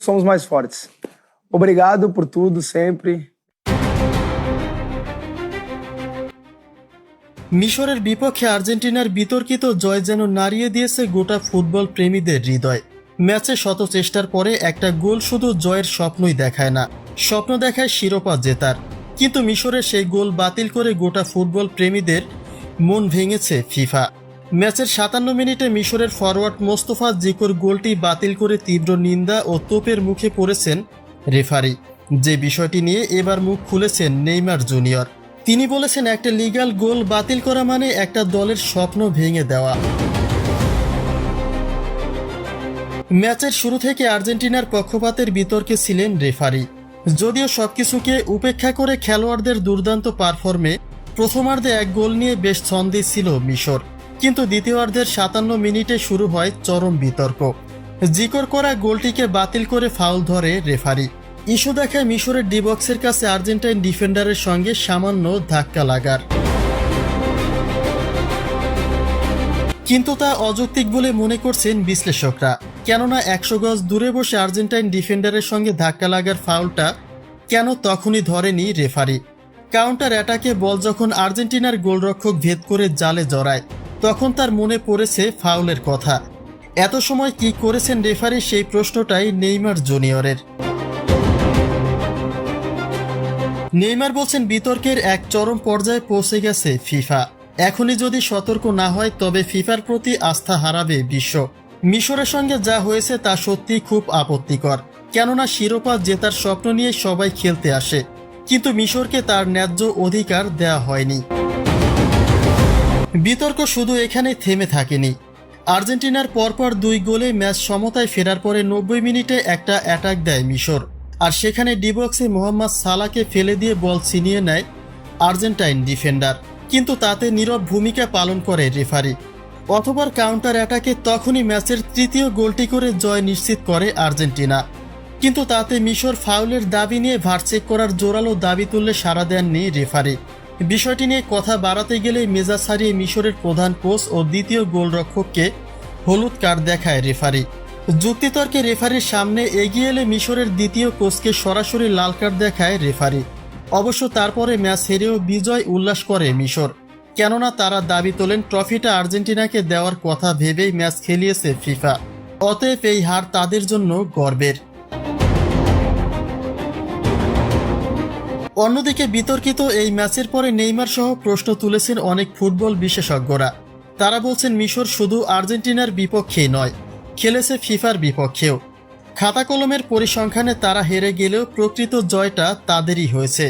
somos mais fortes. Obrigado por tudo, sempre. মিশরের বিপক্ষে আর্জেন্টিনার বিতর্কিত জয় যেন নাড়িয়ে দিয়েছে গোটা ফুটবল প্রেমীদের হৃদয়। ম্যাচে শত চেষ্টার পরে একটা গোল শুধু জয়ের স্বপ্নই দেখায় না, স্বপ্ন দেখায় শিরোপা জেতার। কিন্তু মিশরের সেই গোল বাতিল করে গোটা ফুটবল প্রেমীদের মন ভেঙেছে ফিফা। ম্যাচের 57 মিনিটে মিশরের ফরওয়ার্ড মোস্তফা জিকোর গোলটি বাতিল করে তীব্র নিন্দা ও তোপের মুখে পড়েছেন রেফারি। যে বিষয়টি নিয়ে এবার মুখ খুলেছেন নেইমার জুনিয়র। তিনি বলেছেন, একটা লিগ্যাল গোল বাতিল করা মানে একটা দলের স্বপ্ন ভেঙে দেওয়া। ম্যাচের শুরু থেকে আর্জেন্টিনার পক্ষপাতের বিতর্কে ছিলেন রেফারি। যদিও সবকিছুকে উপেক্ষা করে খেলোয়াড়দের দুর্দান্ত পারফর্মে প্রথমার্ধে এক গোল নিয়ে বেশ ছন্দে ছিল মিশর, কিন্তু দ্বিতীয়ার্ধের 57 মিনিটে শুরু হয় চরম বিতর্ক। জিকোর করা গোলটিকে বাতিল করে ফাউল ধরে রেফারি। ইস্যু দেখায় মিশরের ডিবক্সের কাছে আর্জেন্টাইন ডিফেন্ডারের সঙ্গে সামান্য ধাক্কা লাগার, কিন্তু তা অযৌক্তিক বলে মনে করছেন বিশ্লেষকরা। কেননা 100 গজ দূরে বসে আর্জেন্টাইন ডিফেন্ডারের সঙ্গে ধাক্কা লাগার ফাউলটা কেন তখনই ধরেনি রেফারি? কাউন্টার অ্যাটাকে বল যখন আর্জেন্টিনার গোলরক্ষক ভেদ করে জালে জড়ায়, তখন তার মনে পড়েছে ফাউলের কথা। এত সময় কি করেছেন রেফারি, সেই প্রশ্নটাই নেইমার জুনিয়রের। নেইমার বলছেন, বিতর্কের এক চরম পর্যায়ে পৌঁছে গেছে ফিফা। এখনই যদি সতর্ক না হয় তবে ফিফার প্রতি আস্থা হারাবে বিশ্ব। মিশরের সঙ্গে যা হয়েছে তা সত্যি খুব আপত্তিকর, কেননা শিরোপা জেতার স্বপ্ন নিয়ে সবাই খেলতে আসে, কিন্তু মিশরকে তার ন্যায্য অধিকার দেয়া হয়নি। বিতর্ক শুধু এখানে থেমে থাকেনি। আর্জেন্টিনার পরপর 2 গোলে ম্যাচ সমতায় ফেরার পরে 90 মিনিটে একটা অ্যাটাক দেয় মিশর, আর সেখানে ডিবক্সে মোহাম্মদ সালাহকে ফেলে দিয়ে বল ছিনিয়ে নেয় আর্জেন্টাইন ডিফেন্ডার, কিন্তু তাতে নীরব ভূমিকা পালন করে রেফারি। অথবা কাউন্টার অ্যাটাকে তখনই ম্যাচের 3য় গোলটি করে জয় নিশ্চিত করে আর্জেন্টিনা, কিন্তু তাতে মিশর ফাউলের দাবি নিয়ে ভার চেক করার জোরালো দাবি তুললে সাড়া দেননি রেফারি। বিষয়টি নিয়ে কথা বাড়াতে গেলে মেজাজ হারিয়ে মিশরের প্রধান কোচ ও দ্বিতীয় গোলরক্ষককে হলুদ কার্ড দেখায় রেফারি। যুক্তিতর্কে রেফারির সামনে এগিয়ে এলে মিশরের দ্বিতীয় কোচকে সরাসরি লাল কার্ড দেখায় রেফারি। অবশ্য তারপরে ম্যাচ হেরেও বিজয় উল্লাস করে মিশর, কেননা তারা দাবি তোলেন ট্রফিটা আর্জেন্টিনাকে দেওয়ার কথা ভেবেই ম্যাচ খেলিয়েছে ফিফা। অতএব এই হার তাদের জন্য গর্বের। অন্যদিকে বিতর্কিত এই ম্যাচের পরে নেইমার সহ প্রশ্ন তুলেছেন অনেক ফুটবল বিশেষজ্ঞরা। তারা বলছেন, মিশর শুধু আর্জেন্টিনার বিপক্ষেই নয়, খেলেছে ফিফার বিপক্ষেও। খাতা কলমের পরিসংখ্যানে তারা হেরে গেলেও প্রকৃত জয়টা তাদেরই হয়েছে।